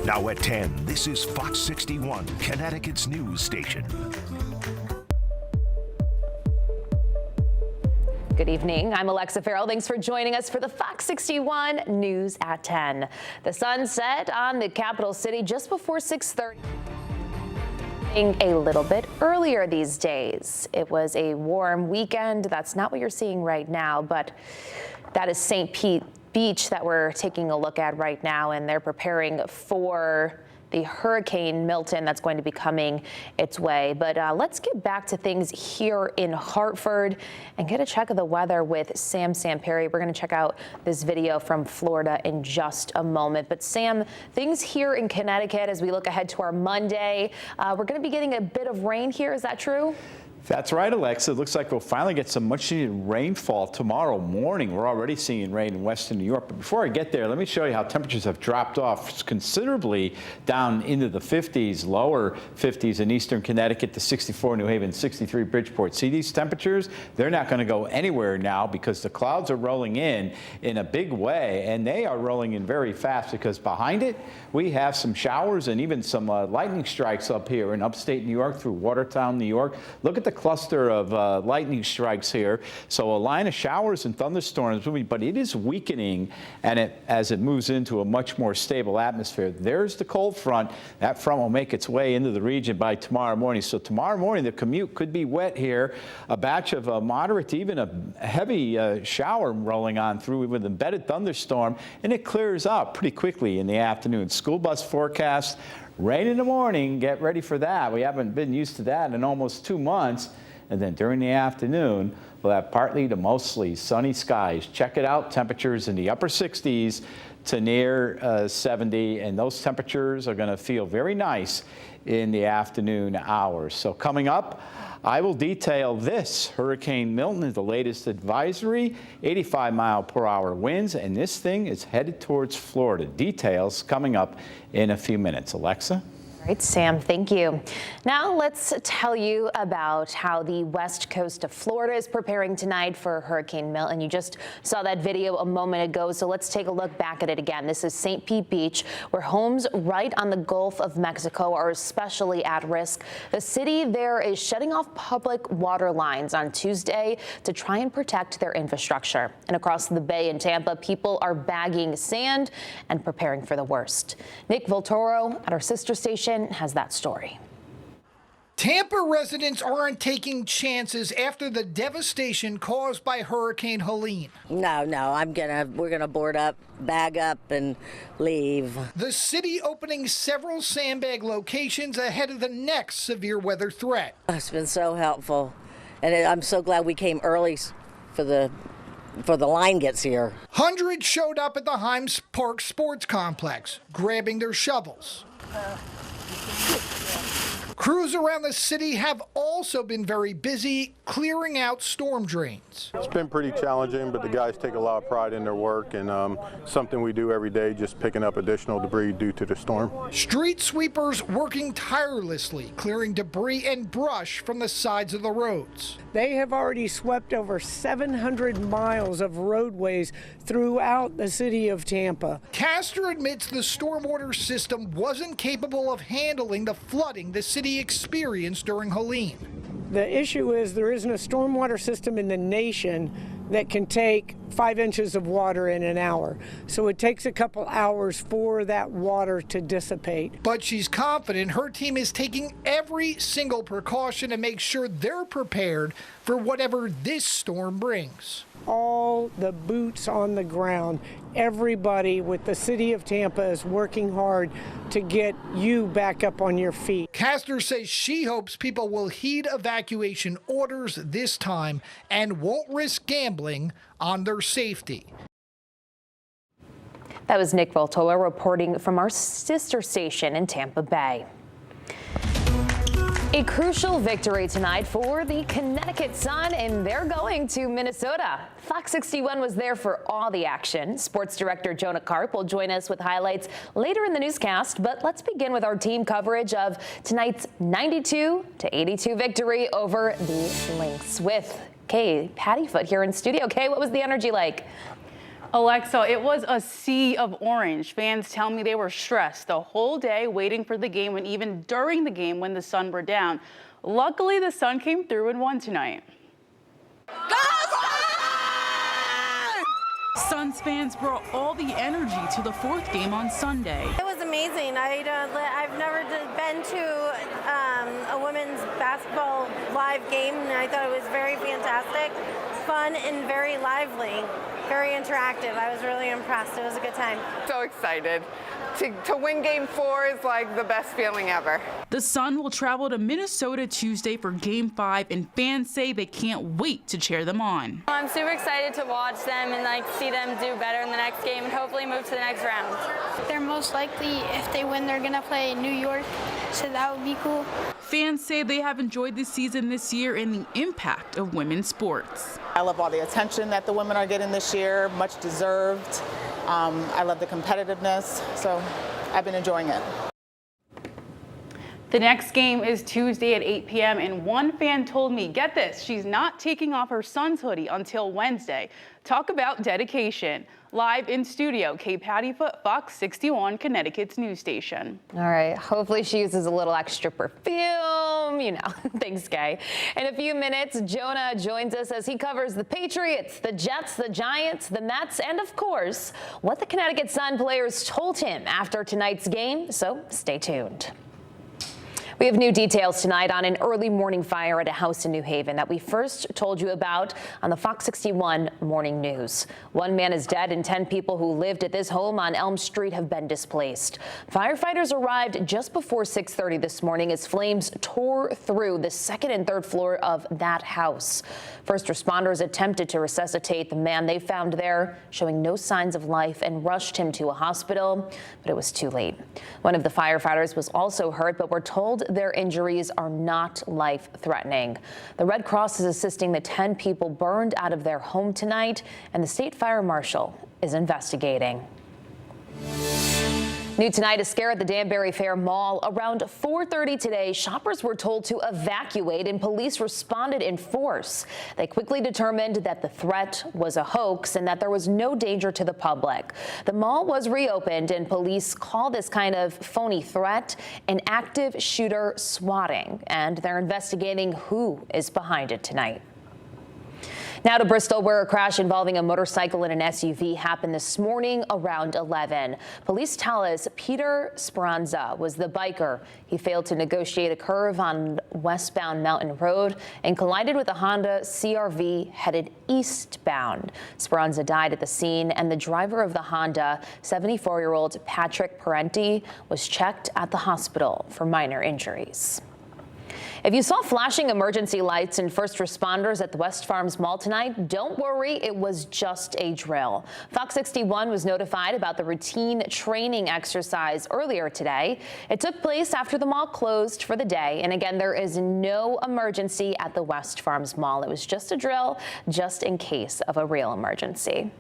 Now at 10, this is Fox 61, Connecticut's news station. Good evening. I'm Alexa Farrell. Thanks for joining us for the Fox 61 News at 10. The sun set on the capital city just before 6:30. A little bit earlier these days. It was a warm weekend. That's not what you're seeing right now, but that is St. Pete Beach that we're taking a look at right now, and they're preparing for the Hurricane Milton that's going to be coming its way. But let's get back to things here in Hartford and get a check of the weather with Sam Perry. We're going to check out this video from Florida in just a moment. But Sam, things here in Connecticut as we look ahead to our Monday, we're going to be getting a bit of rain here. Is that true? That's right, Alexa. It looks like we'll finally get some much-needed rainfall tomorrow morning. We're already seeing rain in western New York. But before I get there, let me show you how temperatures have dropped off considerably down into the 50s, lower 50s in eastern Connecticut to 64 New Haven, 63 Bridgeport. See these temperatures? They're not going to go anywhere now because the clouds are rolling in a big way, and they are rolling in very fast because behind it, we have some showers and even some lightning strikes up here in upstate New York through Watertown, New York. Look at the cluster of lightning strikes here. So a line of showers and thunderstorms, but it is weakening and as it moves into a much more stable atmosphere. There's the cold front. That front will make its way into the region by tomorrow morning. So tomorrow morning, the commute could be wet here. A batch of a moderate to even a heavy shower rolling on through with an embedded thunderstorm, and it clears up pretty quickly in the afternoon. School bus forecast. Rain in the morning, get ready for that. We haven't been used to that in almost 2 months. And then during the afternoon, we'll have partly to mostly sunny skies. Check it out, temperatures in the upper 60s to near 70. And those temperatures are going to feel very nice in the afternoon hours. So coming up, I will detail this. Hurricane Milton is the latest advisory, 85-mile-per-hour winds, and this thing is headed towards Florida. Details coming up in a few minutes. Alexa? All right, Sam, thank you. Now let's tell you about how the west coast of Florida is preparing tonight for Hurricane Milton. You just saw that video a moment ago, so let's take a look back at it again. This is St. Pete Beach, where homes right on the Gulf of Mexico are especially at risk. The city there is shutting off public water lines on Tuesday to try and protect their infrastructure. And across the bay in Tampa, people are bagging sand and preparing for the worst. Nick Voltoro at our sister station has that story. Tampa residents aren't taking chances after the devastation caused by Hurricane Helene. No, we're gonna board up, bag up, and leave. The city opening several sandbag locations ahead of the next severe weather threat. It's been so helpful, and I'm so glad we came early for the line gets here. Hundreds showed up at the Himes Park Sports Complex, grabbing their shovels. Crews around the city have also been very busy clearing out storm drains. It's been pretty challenging, but the guys take a lot of pride in their work, and something we do every day, just picking up additional debris due to the storm. Street sweepers working tirelessly, clearing debris and brush from the sides of the roads. They have already swept over 700 miles of roadways throughout the city of Tampa. Castor admits the stormwater system wasn't capable of handling the flooding the city experienced during Helene. The issue is there isn't a stormwater system in the nation that can take 5 inches of water in an hour. So it takes a couple hours for that water to dissipate. But she's confident her team is taking every single precaution to make sure they're prepared for whatever this storm brings. All the boots on the ground, everybody with the city of Tampa is working hard to get you back up on your feet. Castor says she hopes people will heed evacuation orders this time and won't risk gambling on their safety. That was Nick Voltola reporting from our sister station in Tampa Bay. A crucial victory tonight for the Connecticut Sun, and they're going to Minnesota. Fox 61 was there for all the action. Sports director Jonah Karp will join us with highlights later in the newscast, but let's begin with our team coverage of tonight's 92-82 victory over the Lynx with Kay Pattyfoot here in studio. Kay, what was the energy like? Alexa, it was a sea of orange. Fans tell me they were stressed the whole day waiting for the game and even during the game when the Sun were down. Luckily, the Sun came through and won tonight. Suns fans brought all the energy to the fourth game on Sunday. It was amazing. I've never been to a women's basketball live game, and I thought it was very fantastic, fun, and very lively, very interactive. I was really impressed. It was a good time. So excited. To win Game 4 is like the best feeling ever. The Sun will travel to Minnesota Tuesday for Game 5, and fans say they can't wait to cheer them on. I'm super excited to watch them and see them do better in the next game and hopefully move to the next round. They're most likely, if they win, they're gonna play New York, so that would be cool. Fans say they have enjoyed the season this year and the impact of women's sports. I love all the attention that the women are getting this year, much deserved. I love the competitiveness, so I've been enjoying it. The next game is Tuesday at 8 p.m. and one fan told me, get this, she's not taking off her Suns hoodie until Wednesday. Talk about dedication. Live in studio, Kay Pattyfoot, Fox 61, Connecticut's news station. All right, hopefully she uses a little extra perfume, you know. Thanks, Kay. In a few minutes, Jonah joins us as he covers the Patriots, the Jets, the Giants, the Mets, and of course, what the Connecticut Sun players told him after tonight's game, so stay tuned. We have new details tonight on an early morning fire at a house in New Haven that we first told you about on the Fox 61 Morning News. One man is dead and 10 people who lived at this home on Elm Street have been displaced. Firefighters arrived just before 6:30 this morning as flames tore through the second and third floor of that house. First responders attempted to resuscitate the man they found there, showing no signs of life, and rushed him to a hospital, but it was too late. One of the firefighters was also hurt, but we're told their injuries are not life-threatening. The Red Cross is assisting the 10 people burned out of their home tonight, and the state fire marshal is investigating. New tonight, a scare at the Danbury Fair Mall. Around 4:30 today, shoppers were told to evacuate and police responded in force. They quickly determined that the threat was a hoax and that there was no danger to the public. The mall was reopened and police call this kind of phony threat an active shooter swatting, and they're investigating who is behind it tonight. Now to Bristol, where a crash involving a motorcycle and an SUV happened this morning around 11. Police tell us Peter Speranza was the biker. He failed to negotiate a curve on westbound Mountain Road and collided with a Honda CR-V headed eastbound. Speranza died at the scene, and the driver of the Honda, 74-year-old Patrick Parenti, was checked at the hospital for minor injuries. If you saw flashing emergency lights and first responders at the West Farms Mall tonight, don't worry, it was just a drill. Fox 61 was notified about the routine training exercise earlier today. It took place after the mall closed for the day. And again, there is no emergency at the West Farms Mall. It was just a drill, just in case of a real emergency.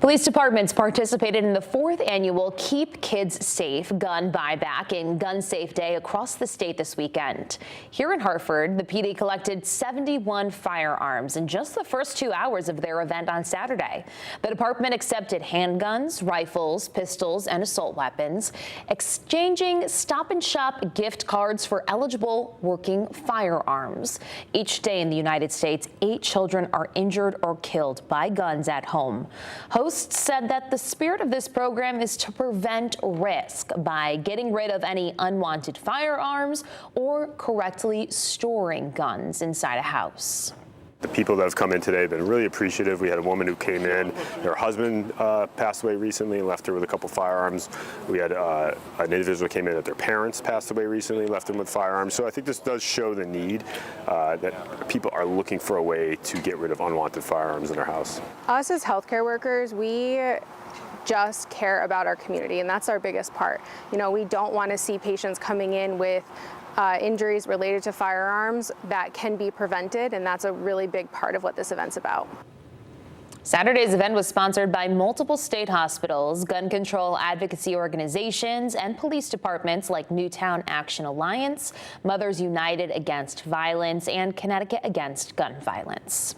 Police departments participated in the 4th annual Keep Kids Safe gun buyback and Gun Safe Day across the state this weekend. Here in Hartford, the PD collected 71 firearms in just the first 2 hours of their event on Saturday. The department accepted handguns, rifles, pistols, and assault weapons, exchanging Stop and Shop gift cards for eligible working firearms. Each day in the United States, 8 children are injured or killed by guns at home. Hosts said that the spirit of this program is to prevent risk by getting rid of any unwanted firearms or correctly storing guns inside a house. The people that have come in today have been really appreciative. We had a woman who came in, her husband passed away recently and left her with a couple firearms. We had an individual who came in that their parents passed away recently, left them with firearms. So I think this does show the need that people are looking for a way to get rid of unwanted firearms in their house. Us as healthcare workers, we just care about our community, and that's our biggest part. You know, we don't want to see patients coming in with injuries related to firearms that can be prevented, and that's a really big part of what this event's about. Saturday's event was sponsored by multiple state hospitals, gun control advocacy organizations, and police departments like Newtown Action Alliance, Mothers United Against Violence, and Connecticut Against Gun Violence.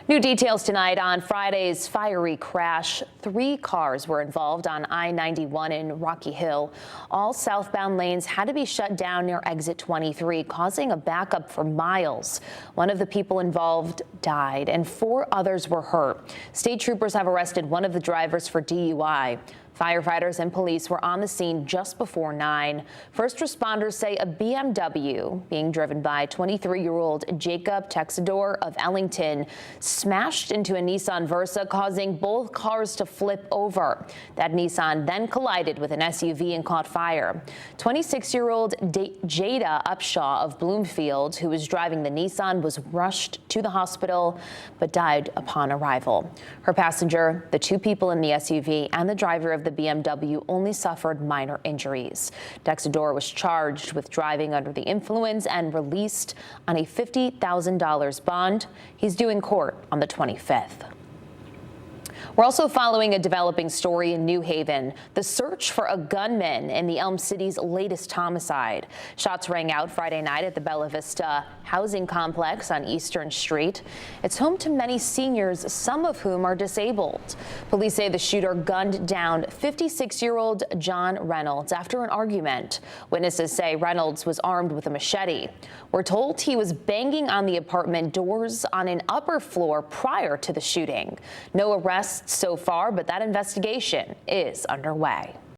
New details tonight on Friday's fiery crash. 3 cars were involved on I-91 in Rocky Hill. All southbound lanes had to be shut down near exit 23, causing a backup for miles. One of the people involved died and 4 others were hurt. State troopers have arrested one of the drivers for DUI. Firefighters and police were on the scene just before 9. First responders say a BMW being driven by 23-year-old Jacob Texador of Ellington smashed into a Nissan Versa, causing both cars to flip over. That Nissan then collided with an SUV and caught fire. 26-year-old Jada Upshaw of Bloomfield, who was driving the Nissan, was rushed to the hospital but died upon arrival. Her passenger, the 2 people in the SUV, and the driver of the BMW only suffered minor injuries. Texador was charged with driving under the influence and released on a $50,000 bond. He's due in court on the 25th. We're also following a developing story in New Haven, the search for a gunman in the Elm City's latest homicide. Shots rang out Friday night at the Bella Vista housing complex on Eastern Street. It's home to many seniors, some of whom are disabled. Police say the shooter gunned down 56-year-old John Reynolds after an argument. Witnesses say Reynolds was armed with a machete. We're told he was banging on the apartment doors on an upper floor prior to the shooting. No arrests so far, but that investigation is underway.